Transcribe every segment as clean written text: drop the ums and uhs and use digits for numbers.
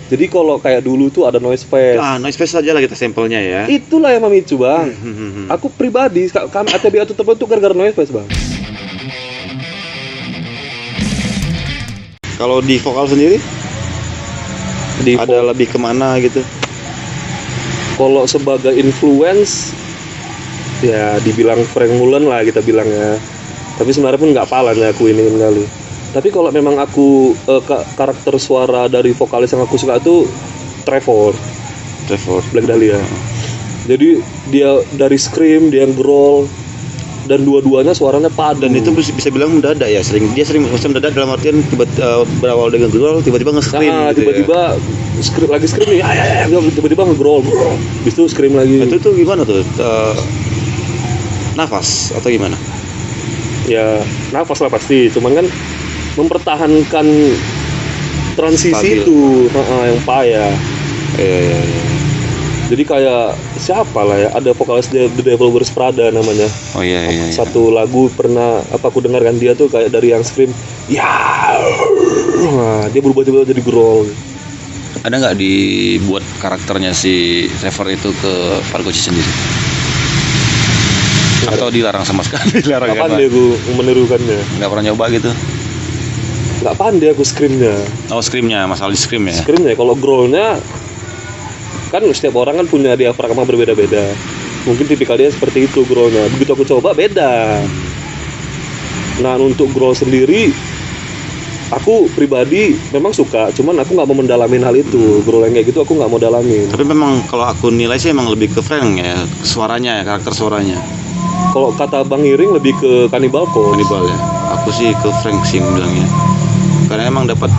Jadi kalau kayak dulu tuh ada noise phase. Noise phase aja lah kita sampelnya ya. Itulah yang memicu, Bang. Aku pribadi kami ATB itu terbentuk gara-gara noise phase, Bang. Kalau di vokal sendiri ada lebih kemana gitu? Kalau sebagai influence ya dibilang Frank Mullen lah kita bilang ya. Tapi sebenarnya pun nggak pala nih aku ini kali. Tapi kalau memang aku karakter suara dari vokalis yang aku suka itu Trevor Black Dahlia. Jadi dia dari scream, dia yang growl, dan dua-duanya suaranya padu. Dan itu bisa bilang mendadak ya, dia sering macam mendadak dalam artian berawal dengan growl tiba-tiba nge-scream gitu tiba-tiba ya. Lagi scream nih, tiba-tiba nge-growl, habis itu scream lagi. Itu tuh gimana tuh? Nafas atau gimana? Ya nafas lah pasti, cuman kan mempertahankan transisi stabil. Itu yang payah. Iya. Jadi kayak siapa lah ya, ada vokalis The Devil Wears Prada namanya. Oh iya. Satu lagu pernah aku dengarkan dia tuh kayak dari yang scream dia berubah tiba-tiba jadi growl. Ada nggak dibuat karakternya si Trevor itu ke Fargochi sendiri? Atau dilarang sama sekali? Nggak pandai aku menirukannya. Nggak pernah nyoba gitu? Nggak pandai aku screamnya. Oh, screamnya, masalah di scream ya? Screamnya, kalau growlnya kan setiap orang kan punya diafragma berbeda-beda. Mungkin tipikal dia seperti itu growlnya. Begitu aku coba beda. Nah untuk growl sendiri, aku pribadi memang suka, cuman aku nggak mau mendalamin hal itu. Growl yang kayak gitu aku nggak mau dalamin. Tapi memang kalau aku nilai sih emang lebih ke Frank ya, suaranya ya, karakter suaranya. Kalau kata Bang Iring lebih ke Cannibal Corpse. Cannibal ya. Aku sih ke Frank sih bilangnya. Karena emang dapat,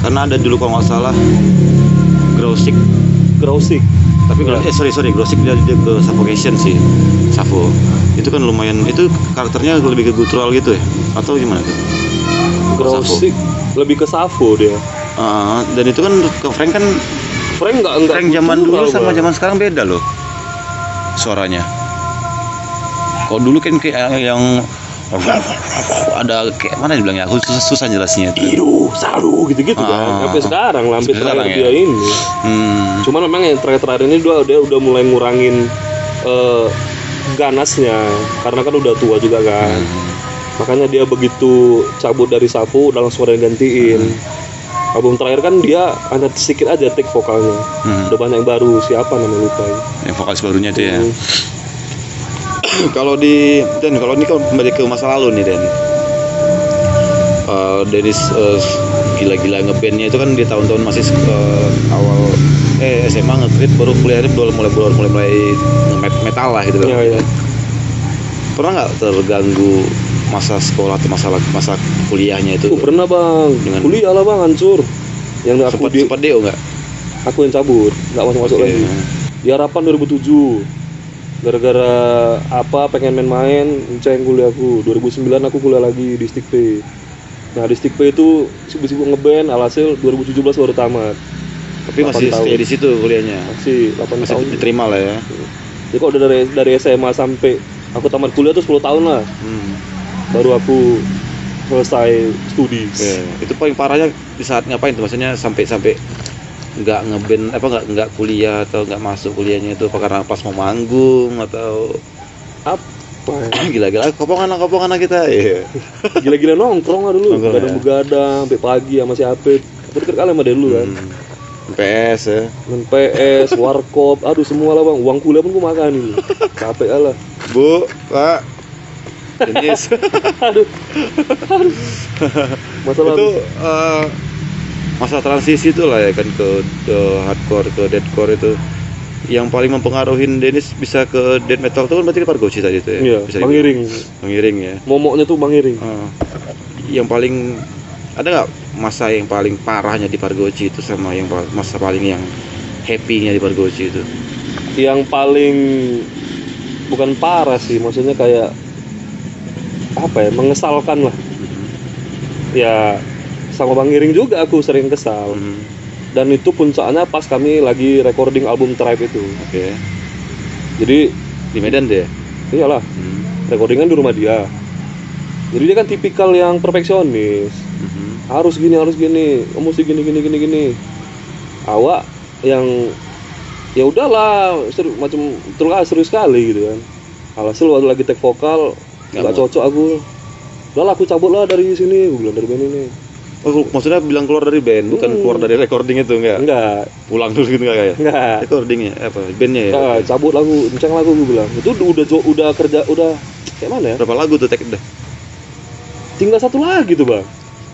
karena ada dulu kalau nggak salah Growsick. Tapi Growsick dia ke Suffocation sih. Suffocation. Itu kan lumayan, itu karakternya lebih ke guttural gitu ya? Atau gimana tuh? Growsick lebih ke Safo dia. Dan itu kan ke Frank kan. Frank Frank zaman dulu sama zaman sekarang beda loh suaranya. Kalau dulu kan kayak yang ada kayak mana dibilangnya, aku susah jelasnya itu. Idu, salu gitu-gitu kan. Sampai sekarang lah, sampai terakhir ya? dia ini. Cuman memang yang terakhir ini dia udah mulai ngurangin ganasnya karena kan udah tua juga kan. Makanya dia begitu cabut dari Safu udah langsung ada yang gantiin. Album terakhir kan dia hanya sedikit aja take vokalnya. Udah banyak yang baru, siapa namanya lupa. Yang vokalis barunya itu ya. Kalau ini kalau kembali ke masa lalu nih Den. Dennis gila-gila ngebandnya itu kan di tahun-tahun masih awal SMA nge-grade, baru kuliahnya mulai metal lah gitu kan. Iya. Pernah nggak terganggu masa sekolah atau masa kuliahnya itu? Pernah Bang. Dengan kuliah lah Bang, hancur. Yang aku sempat deo nggak? Aku yang cabut, nggak masuk lagi. Di Harapan 2007. Gara-gara pengen main-main, ceng kuliahku. 2009 aku kuliah lagi di Stik P. Nah di Stik P itu sibuk-sibuk ngeband, alhasil 2017 baru tamat. Tapi masih stay di situ kuliahnya. Masih 8 tahun diterima lah ya. Jadi kok udah dari SMA sampai aku tamat kuliah tuh 10 tahun lah. Baru aku selesai studi. Itu paling parahnya di saat ngapain tuh? Maksudnya sampai nggak ngeband nggak kuliah atau nggak masuk kuliahnya itu karena pas mau manggung atau apa ya? Gila-gila kopongan kita ya. Gila-gila nongkrong lah dulu, begadang sampai pagi sama si Apit. Deket kali sama dia dulu kan. PS ya. Main PS, warkop, aduh semua lah Bang. Uang kuliah pun gue makan ini. Capek lah. Bu, Pak. Jenis. aduh. Masalah itu masa transisi itu lah ya kan ke hardcore ke deathcore itu. Yang paling mempengaruhi Dennis bisa ke death metal itu kan berarti Fargochi tadi itu ya. Iya, bisa Bang Iring. Bang Iring ya. Momoknya tuh Bang Iring. Yang paling ada nggak masa yang paling parahnya di Fargochi itu sama yang masa paling yang happy-nya di Fargochi itu? Yang paling bukan parah sih, maksudnya kayak mengesalkan lah. Ya sama Bang Iring juga aku sering kesal. Dan itu puncaknya pas kami lagi recording album Tribe itu. Oke. Jadi di Medan deh. Iyalah. Recordingan di rumah dia. Jadi dia kan tipikal yang perfeksionis. Harus gini, mesti gini. awak yang ya udahlah macam terus serius sekali gitu kan. Alhasil waktu lagi take vokal nggak cocok aku. Udahlah aku cabut lah dari sini, gue bilang dari band ini. Oh, maksudnya bilang keluar dari band, bukan keluar dari recording itu Enggak. Pulang dulu gitu enggak ya? Enggak. Recordingnya apa? Bandnya ya? Nah, cabut lagu, enceng lagu gue bilang. Itu udah kerja udah kayak mana ya? Berapa lagu tuh take udah? Tinggal satu lagi tuh bang.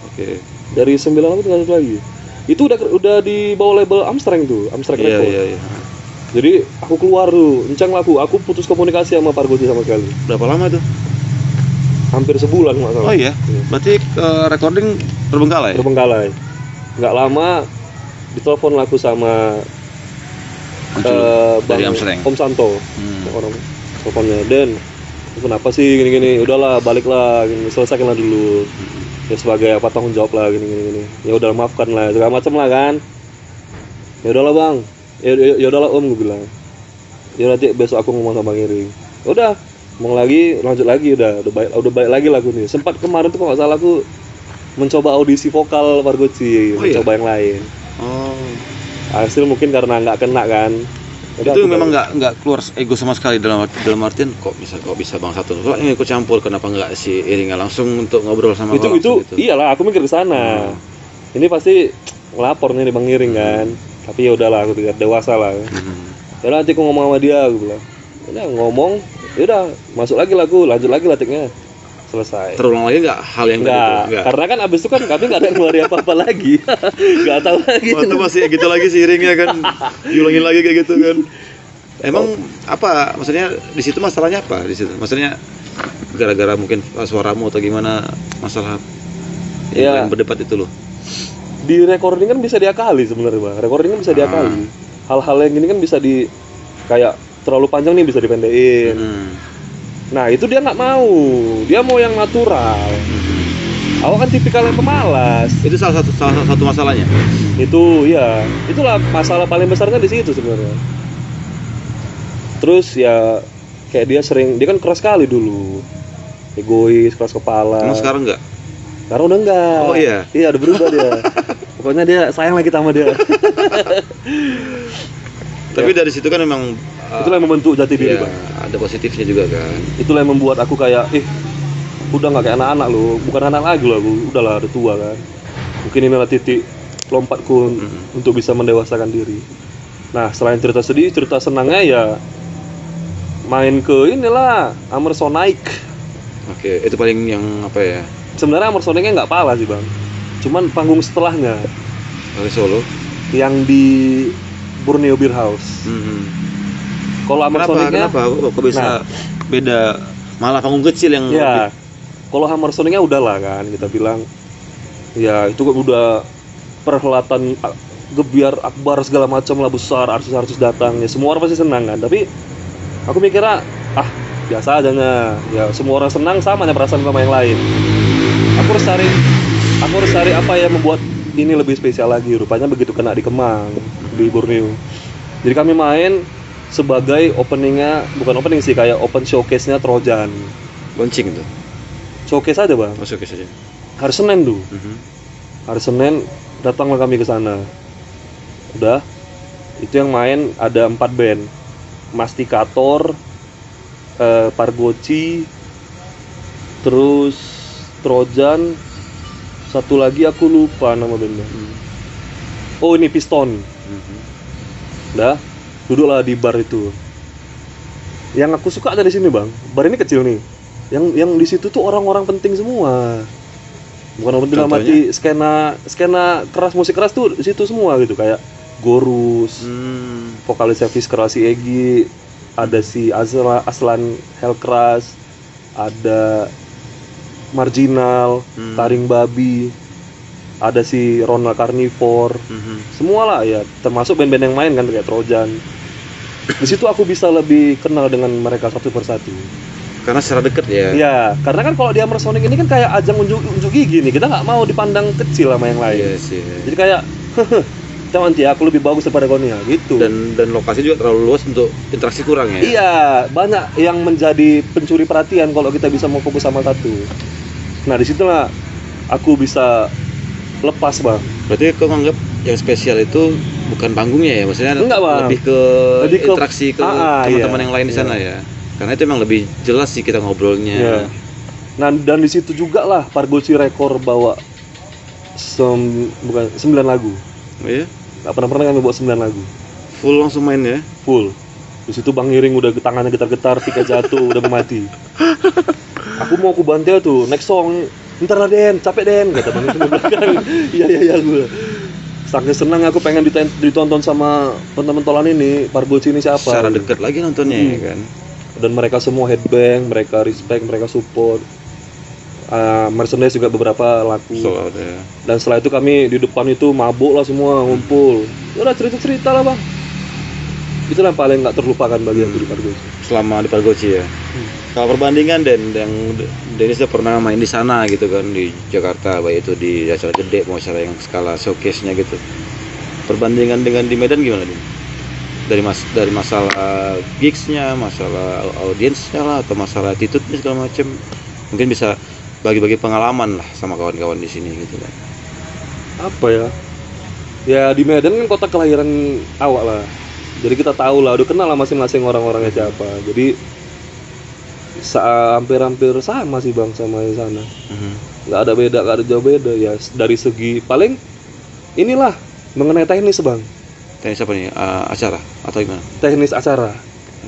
Oke. Dari 9 lagu tinggal satu lagi. Itu udah di bawah label Amstreng tuh, Amstreng Iya, Record. iya. Jadi aku keluar tuh, enceng lagu. Aku putus komunikasi sama Pargoci sama sekali. Berapa lama tuh? Hampir sebulan nggak salah. Oh iya. Berarti recording terbengkalai. Terbengkalai. Nggak lama ditelepon lagu sama dari Bang Amstreng. Om Santo. Hmm. Orang teleponnya, Den, kenapa sih gini-gini? Udahlah, baliklah, selesaikanlah dulu. Ya sebagai apa tanggung jawab lah gini. Ya udah maafkan lah, segala macam lah kan. Ya udahlah bang, ya udahlah om gue bilang. Ya nanti besok aku ngomong sama Bang Iring. Udah, ngomong lagi, lanjut lagi udah balik lagi lagu nih. Sempat kemarin tuh kalau nggak salah aku mencoba audisi vokal Pargoci, mencoba yang lain. Oh. Hasil mungkin karena nggak kena kan. Udah, Itu aku memang balik. nggak keluar ego sama sekali dalam artian kok bisa Bang Satu. Kok ini ikut campur, kenapa nggak si Iringnya langsung untuk ngobrol sama itu kau langsung gitu? iyalah aku mikir ke sana. Ini pasti ngelapor nih di Bang Iring kan. Tapi ya udahlah aku pikir dewasa lah. Ya udah nanti aku ngomong sama dia, aku bilang. Udah ngomong, ya udah masuk lagi lagu, lanjut lagi latiknya. Selesai. Terulang lagi nggak hal yang Enggak, karena kan abis itu kan kami nggak ada keluar apa-apa lagi. Nggak tahu lagi. Waktu masih gitu lagi si Iringnya kan diulangin lagi kayak gitu kan. Emang apa maksudnya di situ masalahnya apa di situ? Maksudnya gara-gara mungkin suaramu atau gimana masalah Ya. yang berdebat itu loh. Di recording kan bisa diakali sebenarnya bang. Recording kan bisa diakali. Hal-hal yang gini kan bisa kayak terlalu panjang nih bisa dipendekin. Nah itu dia nggak mau. Dia mau yang natural. Awak kan tipikal yang pemalas. Itu salah satu masalahnya. Itu ya, itulah masalah paling besarnya di situ sebenarnya. Terus ya kayak dia kan keras sekali dulu. Egois, keras kepala. Emang sekarang nggak? Sekarang udah enggak. Oh iya? Iya udah berubah dia. Pokoknya dia sayang lagi sama dia. Tapi dari situ kan memang Itulah yang membentuk jati diri ya, bang. ada positifnya juga kan. Itulah yang membuat aku kayak udah nggak kayak anak-anak loh, bukan anak lagi loh aku, udahlah udah tua kan. Mungkin inilah titik lompatku untuk bisa mendewasakan diri. Nah selain cerita sedih, cerita senangnya ya main ke inilah Amersonic. Oke, itu paling yang apa ya? Sebenarnya Amersonicnya nggak parah sih bang, cuman panggung setelahnya Dari Solo. yang di Borneo Beer House. Kalau Amersonicnya, Kenapa? Kok bisa beda? Malah panggung kecil yang ya, kalau Amersonicnya udahlah kan kita bilang, ya itu udah perhelatan gebiar akbar segala macam lah besar, artis-artis datang, ya semua orang pasti senang kan. Tapi aku mikirnya biasa aja ya semua orang senang sama perasaan sama yang lain. Aku harus cari apa yang membuat ini lebih spesial lagi. Rupanya begitu kena di Kemang di Borneo. Jadi kami main sebagai bukan opening sih, kayak open showcase-nya Trojan. launching tuh. Showcase aja bang. Masuk ke saja. Hari Senin tuh. Hari Senin datanglah kami ke sana. Udah, itu yang main ada 4 band. Masticator, Pargoci, terus Trojan, satu lagi aku lupa nama bandnya. Oh ini Piston. Udah, duduklah di bar itu. Yang aku suka ada di sini bang. Bar ini kecil nih. Yang di situ tuh orang-orang penting semua. Bukan orang penting dalam arti skena keras, musik keras tuh di situ semua gitu, kayak Gorus, vokalisnya Fiskra, si Egi, ada si Aslan Hellcrash, ada Marginal, Taring Babi, ada si Ronald Carnivore, semua lah ya, termasuk band-band yang main kan kayak Trojan. Di situ aku bisa lebih kenal dengan mereka satu persatu. Karena secara dekat ya. Iya, karena kan kalau di Amersonic ini kan kayak ajang unjuk gigi nih, kita nggak mau dipandang kecil sama yang lain. Iya sih. Jadi kayak, jangan aku lebih bagus daripada kau nih ya, gitu. Dan lokasi juga terlalu luas untuk interaksi kurang ya. Iya, banyak yang menjadi pencuri perhatian kalau kita bisa mau fokus sama satu. Nah disitulah aku bisa lepas bang. Berarti kau nganggap yang spesial itu bukan panggungnya ya, maksudnya Enggak, Bang. lebih ke interaksi ke teman-teman iya. yang lain di sana ya. Karena itu emang lebih jelas sih kita ngobrolnya. Iya. Nah, dan di situ juga lah Pargoci rekor bawa 9 lagu. Oh iya? Nggak pernah kami bawa 9 lagu. Full langsung main ya. Full. Di situ Bang Iring udah tangannya getar-getar, pika jatuh, udah mau mati. Aku mau bantu tuh, next song. Ntar lah Den, capek Den, kata Bang Iring di belakang. Iya gue. Saking senang aku pengen ditonton sama teman-teman tolan ini, Pargoci ini siapa. Secara dekat lagi nontonnya ya kan. Dan mereka semua headbang, mereka respect, mereka support. Merchandise juga beberapa laku. Soal ya. Dan setelah itu kami di depan itu mabuk lah semua, ngumpul. Udah cerita-cerita lah Bang. Itulah yang paling nggak terlupakan bagi aku di Pargoci. Selama di Pargoci ya. Kalau perbandingan yang Dennis udah pernah main di sana gitu kan, di Jakarta, baik itu di acara gede mau acara yang skala showcase-nya gitu. Perbandingan dengan di Medan gimana nih? Dari masalah gigs-nya, masalah audiensnya lah, atau masalah attitude-nya segala macam. Mungkin bisa bagi-bagi pengalaman lah sama kawan-kawan di sini gitu kan. Apa ya? Ya di Medan kan kota kelahiran awak lah. Jadi kita tahu lah, udah kenal lah masing-masing orang-orangnya siapa. Jadi hampir-hampir sama sih Bang sama yang sana. Nggak ada beda, nggak ada jauh beda ya. Dari segi paling inilah mengenai teknis Bang. Teknis apa nih? Acara atau gimana? Teknis acara.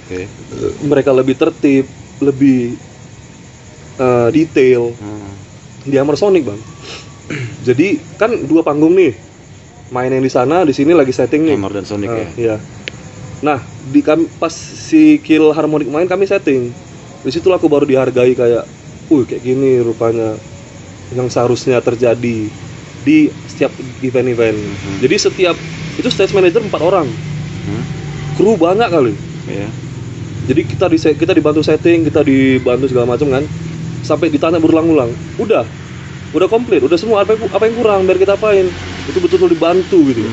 Oke. Mereka lebih tertib, lebih detail. Di Hammer Sonic Bang. Jadi kan 2 panggung nih. Main yang di sana, di sini lagi setting nih. Hammer dan Sonic ya. Iya. Nah, pas si Kill Harmonic main kami setting. Di situ aku baru dihargai kayak, kayak gini rupanya yang seharusnya terjadi di setiap event-event. Jadi setiap itu stage manager 4 orang. Kru banyak kali. Iya. Jadi kita dibantu setting, kita dibantu segala macam kan. Sampai ditanya berulang-ulang. Udah komplit, udah semua apa yang kurang biar kita apain. Itu betul-betul dibantu gitu.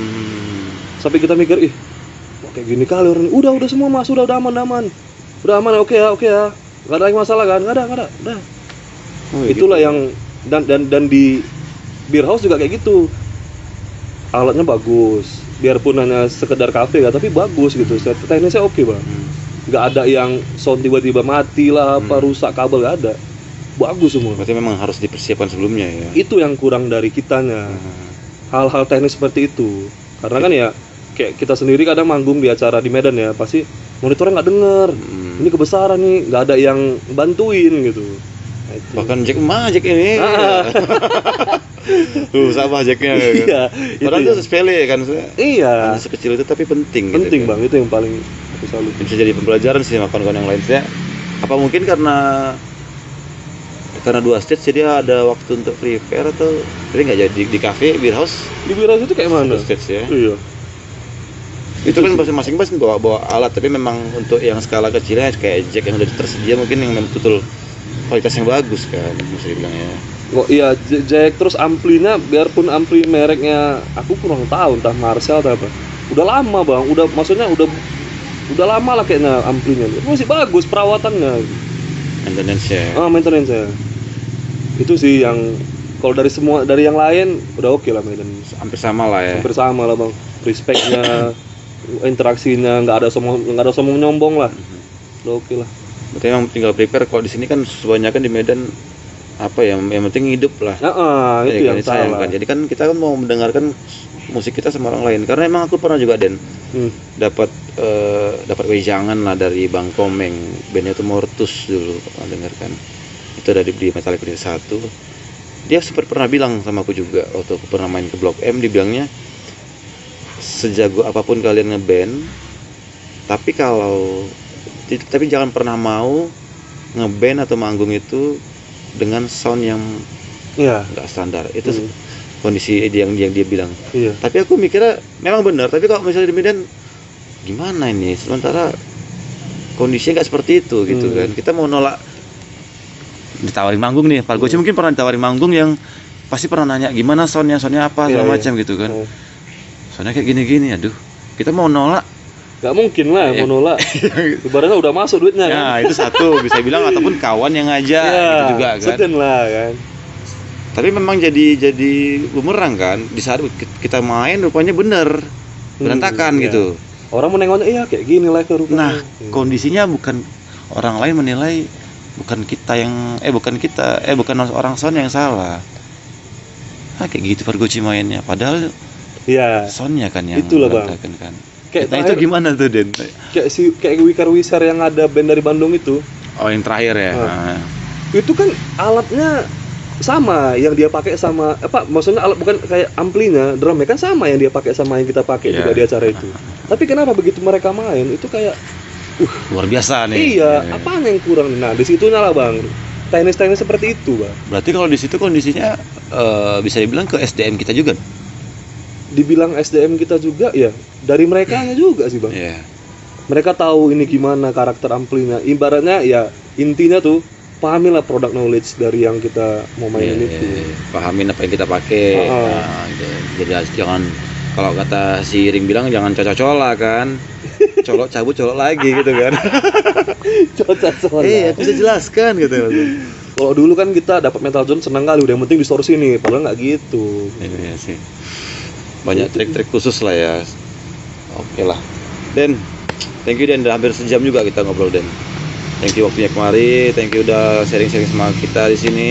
Sampai kita mikir, kayak gini kali orang ini. Udah semua Mas, udah aman. Udah aman, oke ya. Gak ada masalah kan? Gak ada. Udah. Itulah gitu. Yang dan di beer house juga kayak gitu. Alatnya bagus. Biarpun hanya sekedar kafe ya, tapi bagus gitu. Teknisnya oke Bang. Gak ada yang sound tiba-tiba mati lah, rusak kabel, gak ada. Bagus semua. Berarti memang harus dipersiapkan sebelumnya ya. Itu yang kurang dari kitanya. Hal-hal teknis seperti itu. Karena kan ya kayak kita sendiri kadang manggung di acara di Medan ya, pasti monitornya nggak denger. Ini kebesaran nih, nggak ada yang bantuin gitu. Nah, bahkan jack ini. Sama jacknya. Iya. Padahal itu sepele kan. Iya. Sekecil itu tapi penting. Penting gitu, Bang, itu yang paling aku salut. Bisa jadi pembelajaran sih sama kawan-kawan yang lain. Apa mungkin karena 2 stage jadi ada waktu untuk prepare atau jadi nggak jadi di cafe beer house? Di beer house itu kayak mana? 1 stage ya. Iya. Itu kan masing-masing bawa alat, tapi memang untuk yang skala kecilnya kayak jack yang udah tersedia mungkin yang betul kualitas yang bagus kan, bisa dibilang ya. Iya, jack terus amplinya, biarpun ampli mereknya aku kurang tahu entah Marshall atau apa. Udah lama Bang, maksudnya udah lama lah kayaknya amplinya. Masih bagus perawatannya. Maintenance-nya. Itu sih yang kalau dari yang lain udah oke lah maintenance. Hampir sama lah ya. Hampir sama lah Bang. Respect-nya, interaksinya nggak ada sombong nyombong lah. Udah oke lah. Berarti emang tinggal prepare. Kalau di sini kan kebanyakan di Medan apa ya, yang penting hidup lah. Itu yang salah. Kan. Jadi kan kita kan mau mendengarkan musik kita sama orang lain. Karena emang aku pernah juga dapat wejangan lah dari Bang Komeng, bandnya itu Mortus dulu, pernah dengarkan. Itu dari di Metallica 1. Dia sempat pernah bilang sama aku juga waktu aku pernah main ke Blok M, dibilangnya sejago apapun kalian ngeband, tapi jangan pernah mau ngeband atau manggung itu dengan sound yang nggak standar. Itu kondisi yang dia bilang. Iya. Tapi aku mikirnya memang benar, tapi kalau misalnya di Medan gimana ini, sementara kondisinya nggak seperti itu gitu kan. Kita mau nolak ditawarin manggung nih, Pargoci mungkin pernah ditawarin manggung yang pasti pernah nanya gimana soundnya apa segala macam gitu kan. Soalnya kayak gini-gini, aduh, kita mau nolak nggak mungkin lah mau nolak. Ibaratnya udah masuk duitnya kan. Itu satu bisa bilang, ataupun kawan yang ngajak gitu juga kan. Segen lah kan. Tapi memang jadi bumerang kan. Di saat kita main rupanya bener berantakan iya. gitu. Orang menengoknya iya kayak gini live rupanya. Nah, kondisinya bukan orang lain menilai bukan orang Sony yang salah. Nah, kayak gitu Pargoci mainnya. Padahal Iya. soundnya kan yang Itulah, Bang. berantakan kan. Kayak Nah, itu terakhir- gimana tuh, Den? kayak Wikar Wisar yang ada band dari Bandung itu. Oh, yang terakhir ya. Ah. Nah. Itu kan alatnya sama yang dia pakai sama maksudnya alat bukan kayak amplinya, drumnya kan sama yang dia pakai sama yang kita pakai Iya. juga di acara itu. Tapi kenapa begitu mereka main itu kayak Luar biasa nih. iya, Ya. apaan yang kurang? Nah, di situnya lah, Bang. Teknis-teknis seperti itu, Bang. Berarti kalau di situ kondisinya bisa dibilang ke SDM kita juga. Dibilang SDM kita juga ya, dari merekanya juga sih, Bang. Iya. Mereka tahu ini gimana karakter amplinya. Ibaratnya ya intinya tuh pahamilah product knowledge dari yang kita mau mainin Iya, itu. iya. Pahamin apa yang kita pakai. Oh. Nah, gitu. Jadi jangan, kalau kata si Ring bilang jangan cocok-colok kan. Colok cabut colok lagi gitu kan. Cocok soalnya. Iya, bisa jelaskan gitu. Kalau dulu kan kita dapat Metal Zone senang kali, udah yang penting distorsi nih, padahal nggak gitu. Iya sih. Banyak trik-trik khusus lah ya. Oke lah. Den, thank you Den, udah hampir sejam juga kita ngobrol Den. Thank you waktunya kemari, thank you udah sharing-sharing sama kita di sini.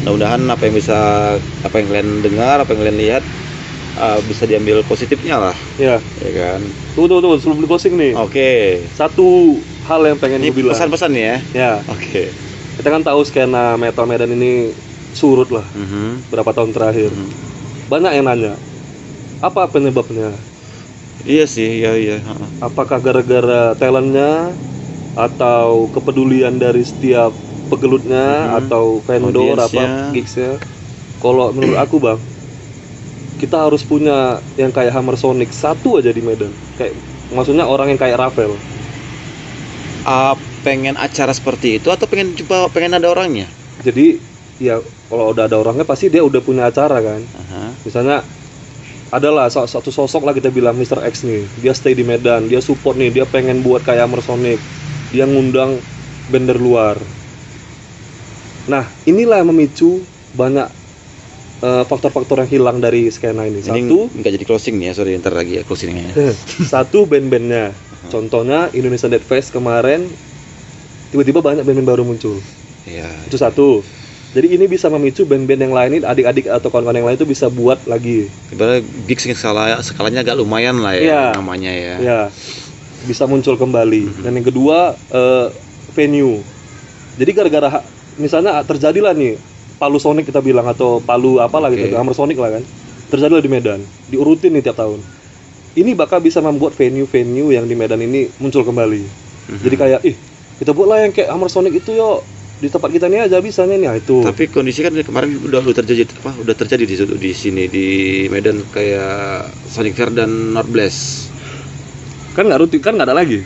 Mudah-mudahan apa yang kalian dengar, apa yang kalian lihat bisa diambil positifnya lah, Ya, ya kan. tunggu sebelum di closing nih. Oke. Satu hal yang pengen Ini gue bilang. pesan-pesan nih ya. Ya, Oke. kita kan tahu skena metal Medan ini surut lah berapa tahun terakhir. Mhm. Banyak yang nanya, apa penyebabnya? Iya sih, iya. Apakah gara-gara talentnya atau kepedulian dari setiap pegelutnya atau vendor Audiensnya. gigsnya? Kalau menurut aku, Bang, kita harus punya yang kayak Hammer Sonic satu aja di Medan. Kayak maksudnya orang yang kayak Ravel. Pengen acara seperti itu atau pengen ada orangnya? Jadi ya kalau udah ada orangnya pasti dia udah punya acara kan. Aha. Misalnya adalah satu sosok lah kita bilang Mr. X nih, dia stay di Medan, dia support nih, dia pengen buat kayak Hammer Sonic, dia ngundang band dari luar. Nah, inilah yang memicu banyak faktor-faktor yang hilang dari skena ini. Ini Satu, nggak jadi closing nih ya, sorry, ntar lagi ya closingnya. satu band-bandnya. Contohnya Indonesian Dead Fest kemarin, tiba-tiba banyak band-band baru muncul. Iya. Itu satu. Jadi ini bisa memicu band-band yang lain, adik-adik atau kawan-kawan yang lain itu bisa buat lagi. Ibaratnya gigs skalanya agak lumayan lah ya, Iya. namanya ya. Ya, bisa muncul kembali. Dan yang kedua, venue. Jadi gara-gara misalnya terjadilah nih Palu Sonic kita bilang atau Palu apalah Oke. gitu, Hammer Sonic lah kan. Terjadilah di Medan, diurutin nih tiap tahun. Ini bakal bisa membuat venue-venue yang di Medan ini muncul kembali. Jadi kayak, kita buatlah yang kayak Hammer Sonic itu yuk. Di tempat kita ini aja bisa nih, itu. Tapi kondisi kan kemarin udah terjadi di sini di Medan kayak Sonic Fair dan North Blast. Kan nggak rutin, kan nggak ada lagi.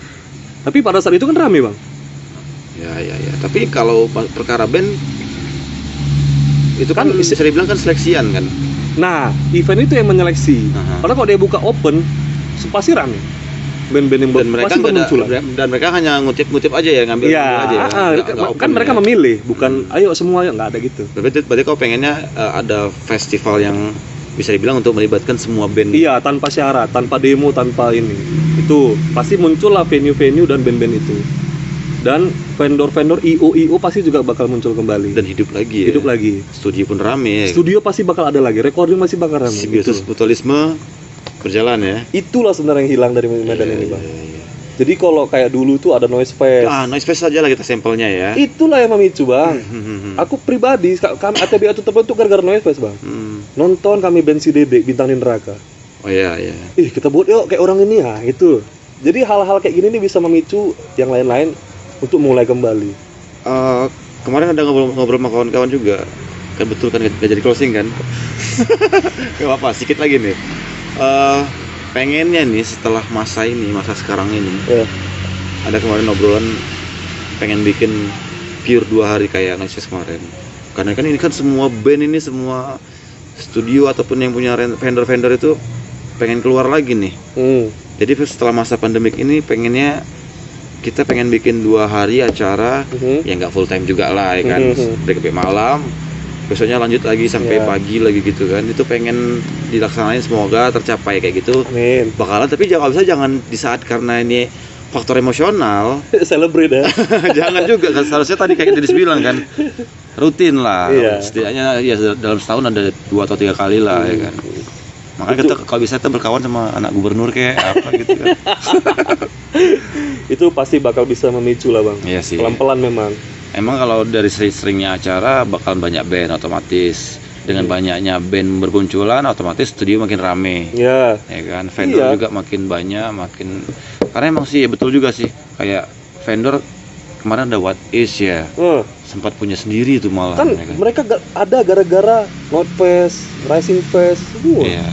Tapi pada saat itu kan rame, Bang. Ya. Tapi kalau perkara band itu kan Kan bisa dibilang kan seleksian kan. Nah, event itu yang menyeleksi. Aha. Padahal kalau dia buka open, pasti rame. Band-band yang Dan mereka pasti nggak bermunculan. dan mereka hanya ngutip aja ya, ngambil Iya, aja ya. Nggak kan open mereka ya. memilih, bukan ayo semua yuk, nggak ada gitu. Berarti kau pengennya ada festival yang bisa dibilang untuk melibatkan semua band. Iya, tanpa syarat, tanpa demo, tanpa ini. Itu pasti muncullah venue-venue dan band-band itu. Dan vendor-vendor IO pasti juga bakal muncul kembali. Dan hidup lagi ya. Hidup lagi. Studio pun rame. Studio pasti bakal ada lagi, recording masih bakal rame. Simbiosis Gitu. mutualisme berjalan ya. Itulah sebenarnya yang hilang dari Medan ini, Bang. Iya. Jadi kalau kayak dulu tuh ada noise fest. Noise fest aja lah kita sampelnya ya. Itulah yang memicu, Bang. Aku pribadi, kami ATB itu terbentuk gara-gara noise fest, Bang. Nonton kami band si Dede, Bintang di Neraka. Oh iya. Kita buat yuk kayak orang ini ya, itu. Jadi hal-hal kayak gini nih bisa memicu yang lain-lain untuk mulai kembali. Kemarin ada ngobrol sama kawan-kawan juga. Kan betul kan gak jadi closing kan? Gak apa-apa, sedikit lagi nih. Pengennya nih setelah masa sekarang ini, ada kemarin obrolan pengen bikin pure 2 hari kayak Noise Fest kemarin. Karena kan ini kan semua band ini, semua studio ataupun yang punya vendor-vendor itu pengen keluar lagi nih. Jadi setelah masa pandemik ini kita pengen bikin 2 hari acara yang nggak full time juga lah ya kan, dari sampai malam besoknya lanjut lagi sampai Iya. pagi lagi gitu kan. Itu pengen dilaksanain, semoga tercapai kayak gitu. Amin. Bakalan, tapi jangan di saat karena ini faktor emosional. Celebrate ya. Jangan juga kan, seharusnya tadi kayak Dedis bilang kan, rutin lah. Iya. Setidaknya ya dalam setahun ada 2 atau 3 kali lah ya kan. Makanya kita kalau bisa kita berkawan sama anak gubernur kayak apa gitu kan. Itu pasti bakal bisa memicu lah bang. Iya sih. Pelan-pelan memang. Emang kalau dari sering-seringnya acara bakalan banyak band otomatis. Dengan banyaknya band bermunculan otomatis studio makin rame. Ya. Ya kan, vendor Iya. juga makin banyak, karena emang sih ya betul juga sih. Kayak vendor kemarin ada What Is ya. Sempat punya sendiri tuh malah Kan ya kan. mereka ada gara-gara Notefest, Rising Fest, semua. Iya.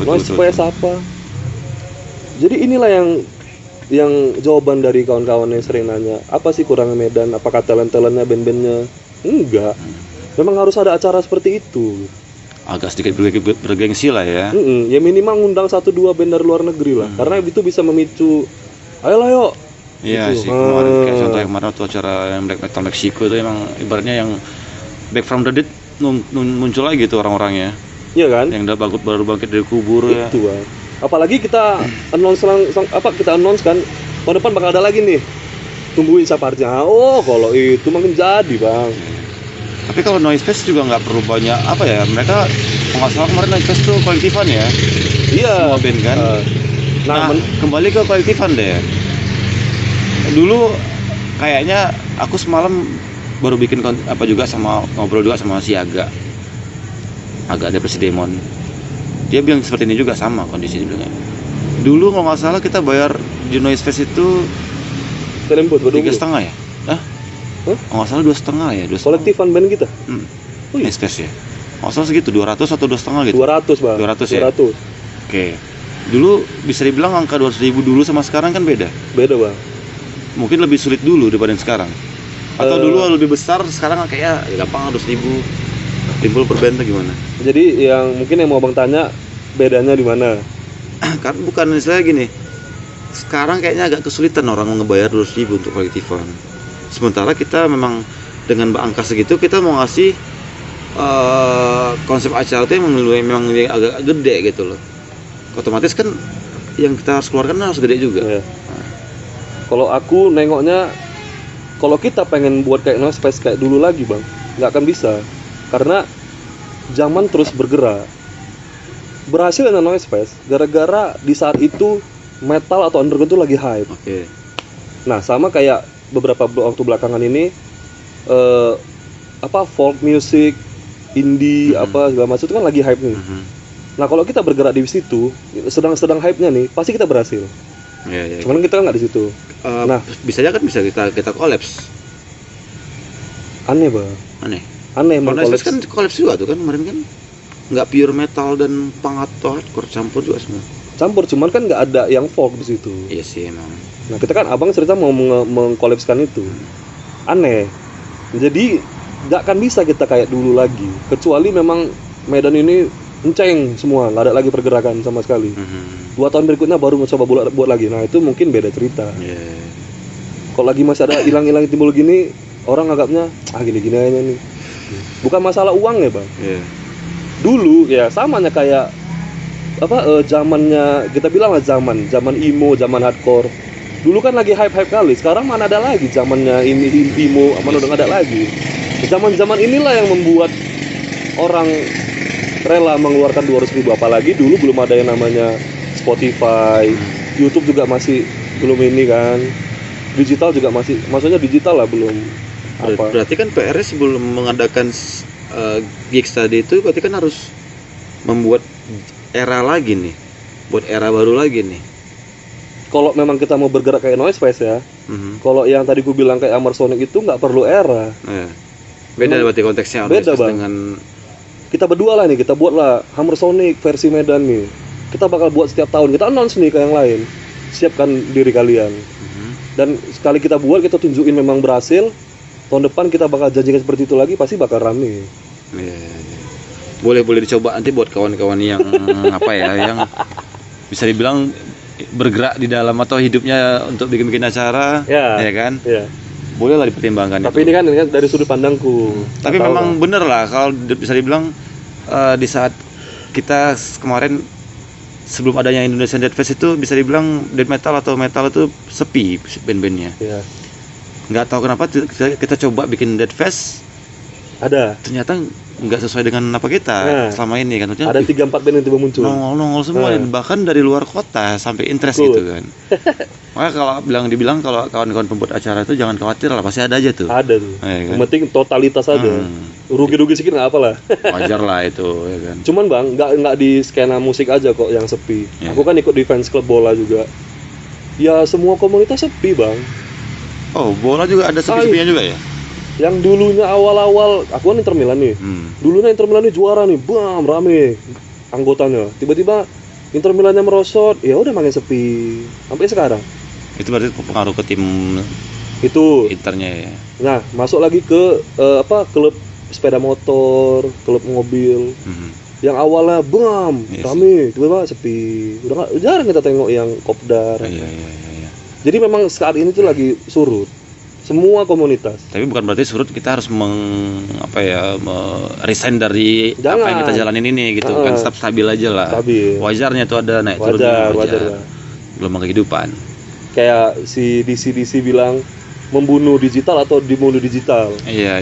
Noise Fest apa. Jadi inilah yang jawaban dari kawan-kawan yang sering nanya, apa sih kurangnya Medan? Apakah talent-talentnya, band-bandnya? Enggak. Memang harus ada acara seperti itu. Agak sedikit bergengsi lah ya. Ya minimal ngundang 1-2 band dari luar negeri lah. Karena itu bisa memicu, ayolah yuk. Iya Gitu. sih, kemarin kayak contoh yang kemarin waktu acara yang Black Metal Meksiko itu emang ibaratnya yang back from the dead muncul lagi tuh orang-orangnya. Iya kan? Yang baru bangkit dari kubur ya. Itu bang. Apalagi kita kita announce kan tahun depan bakal ada lagi nih. Tungguin saparnya. Oh, kalau itu makin jadi bang. Tapi kalau Noise Fest juga nggak perlu banyak apa ya. Mereka kalau nggak salah kemarin Noise Fest tuh kolektifan ya. Iya. Semua band kan. Nah, kembali ke kolektifan deh. Dulu kayaknya aku semalam baru bikin juga ngobrol juga sama si Aga Depresi Demon. Dia bilang seperti ini juga, sama kondisi dia. Dulu kalau nggak salah kita bayar di Noise Fest itu Telemput 3,5 ya? Kalau nggak salah 2,5 ya? 2,5. kolektifan band kita. Oh iya. Noise Fest ya? Kalau nggak salah segitu, 200 atau 2,5 gitu? 200 bang. 200 ya? 200. Oke. Dulu bisa dibilang angka 200.000 dulu sama sekarang kan beda. Beda bang. Mungkin lebih sulit dulu daripada yang sekarang. Atau Eh. dulu lebih besar, sekarang kayaknya ya gampang 200.000 timbul per band atau gimana? Jadi yang mau bang tanya bedanya di mana? Karena bukan misalnya gini, sekarang kayaknya agak kesulitan orang ngebayar 200.000 untuk kolektifan. Sementara kita memang dengan angka segitu kita mau ngasih konsep acara itu memang agak gede gitu loh. Otomatis kan yang kita harus keluarkan harus gede juga. Ya. Kalau aku nengoknya, kalau kita pengen buat kayak Noise Fest kayak dulu lagi bang, nggak akan bisa. Karena zaman terus bergerak. Berhasil dengan Noise Fest gara-gara di saat itu metal atau underground itu lagi hype. Oke. Nah sama kayak beberapa waktu belakangan ini folk music, indie segala macam itu kan lagi hype nih. Nah kalau kita bergerak di situ sedang hype-nya nih, pasti kita berhasil. Ya. Cuman kita kan nggak di situ. Nah. Bisa aja kan bisa kita kolaps. Aneh bang. Aneh emang Kalau kolaps. kan kolaps juga tuh kan kemarin kan, nggak pure metal dan punk atau hardcore, campur juga semua. Campur, cuman kan nggak ada yang folk di situ. Iya sih emang. Nah kita kan abang cerita mau mengkolapskan itu. Aneh. Jadi nggak akan bisa kita kayak dulu lagi. Kecuali memang Medan ini enceng semua, nggak ada lagi pergerakan sama sekali. 2 tahun berikutnya baru mencoba buat lagi. Nah itu mungkin beda cerita. Yeah. Kalau lagi masih ada hilang-hilang timbul gini, orang anggapnya gini-gini aja nih. Bukan masalah uang ya bang. Yeah. Dulu ya samanya kayak zamannya kita bilang lah zaman emo, zaman hardcore. Dulu kan lagi hype kali. Sekarang mana ada lagi zamannya ini emo, mana udah nggak ada lagi. Zaman inilah yang membuat orang rela mengeluarkan 200.000, apalagi dulu belum ada yang namanya Spotify, YouTube juga masih belum ini kan. Digital juga masih, maksudnya digital lah belum. Berarti kan PRS sebelum mengadakan gigs tadi itu berarti kan harus membuat era lagi nih, buat era baru lagi nih. Kalau memang kita mau bergerak kayak Noise Fest ya, kalau yang tadi ku bilang kayak Hammer Sonic itu nggak perlu era. Beda berarti konteksnya. Beda bang. Dengan kita berdua lah nih, kita buatlah Hammer Sonic versi Medan nih. Kita bakal buat setiap tahun, kita announce nih ke yang lain. Siapkan diri kalian. Dan sekali kita buat, kita tunjukin memang berhasil. Tahun depan kita bakal janjikan seperti itu lagi, pasti bakal rame. Boleh dicoba nanti buat kawan-kawan yang yang bisa dibilang bergerak di dalam atau hidupnya untuk bikin acara, ya kan? Yeah. boleh lah dipertimbangkan. Tapi ini kan dari sudut pandangku. Tapi Nggak tahu memang lah. bener lah kalau bisa dibilang di saat kita kemarin sebelum adanya Indonesian Death Fest itu bisa dibilang death metal atau metal itu sepi band-bandnya. Iya. Nggak tahu kenapa kita coba bikin Death Fest, Ada. ternyata nggak sesuai dengan apa kita Nah, selama ini kan. Maksudnya, Ada 3-4 band yang tiba muncul. nongol semua, Nah. bahkan dari luar kota sampai interest Betul. gitu kan. Makanya kalau dibilang kalau kawan-kawan pembuat acara itu jangan khawatir lah, pasti ada aja tuh. Ada tuh. Iya kan? Yang penting totalitas aja. Hmm, Rugi-rugi sedikit nggak apa lah. wajar lah itu ya kan. Cuman bang, nggak di skena musik aja kok yang sepi. Ya. Aku kan ikut di fans club bola juga. Ya semua komunitas sepi bang. Oh, bola juga ada sepi-sepinya juga ya? Yang dulunya awal-awal, aku kan Inter Milan nih. Dulunya Inter Milan nih juara nih, bam rame anggotanya. Tiba-tiba Inter Milannya merosot, ya udah makin sepi sampai sekarang. Itu berarti pengaruh ke tim Itu. internya ya. Nah, masuk lagi ke klub sepeda motor, klub mobil. Yang awalnya bam Yes. rame, tiba-tiba sepi. Udah jarang kita tengok yang kopdar. Iya. Jadi memang saat ini tuh lagi surut semua komunitas. Tapi bukan berarti surut kita harus resign dari apa Jangan. yang kita jalanin ini gitu kan, tetap stabil aja lah. Stabil. Wajarnya tuh ada naik turunnya, Wajar lah. gelombang kehidupan. Kayak si DC bilang membunuh digital atau dibunuh digital. Iya,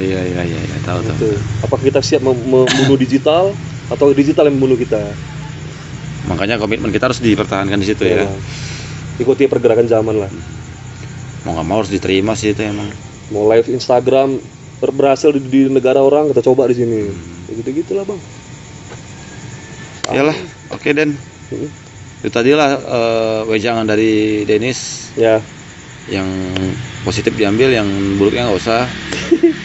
tahu. Gitu. Apakah kita siap membunuh digital atau digital yang membunuh kita? Makanya komitmen kita harus dipertahankan di situ ya. Ikuti pergerakan zaman lah. Mau nggak mau harus diterima sih itu emang. Mau live Instagram berhasil di negara orang, kita coba di sini. Gitu-gitulah bang. Iyalah, oke Den. Itu tadilah wejangan dari Dennis. Ya. Yang positif diambil, yang buruknya nggak usah.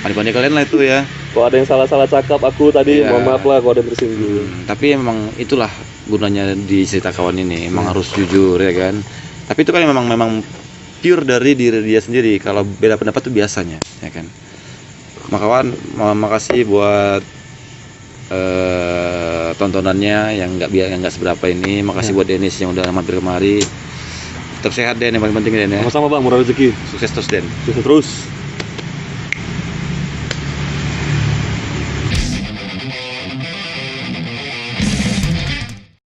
Pandai-pandai kalian lah itu ya. Kalau ada yang salah-salah cakap aku tadi, Iya. mohon maaf lah kalau ada yang tersinggung. Tapi memang itulah gunanya di cerita kawan ini, emang harus jujur ya kan. Tapi itu kan memang pure dari diri dia sendiri. Kalau beda pendapat itu biasanya, ya kan. Makawan, makasih buat tontonannya yang nggak seberapa ini. Makasih buat Dennis yang udah mampir kemari. Tetap sehat Den, yang paling penting Den ya. Sama-sama bang, murah rezeki. Sukses terus Den. Sukses terus.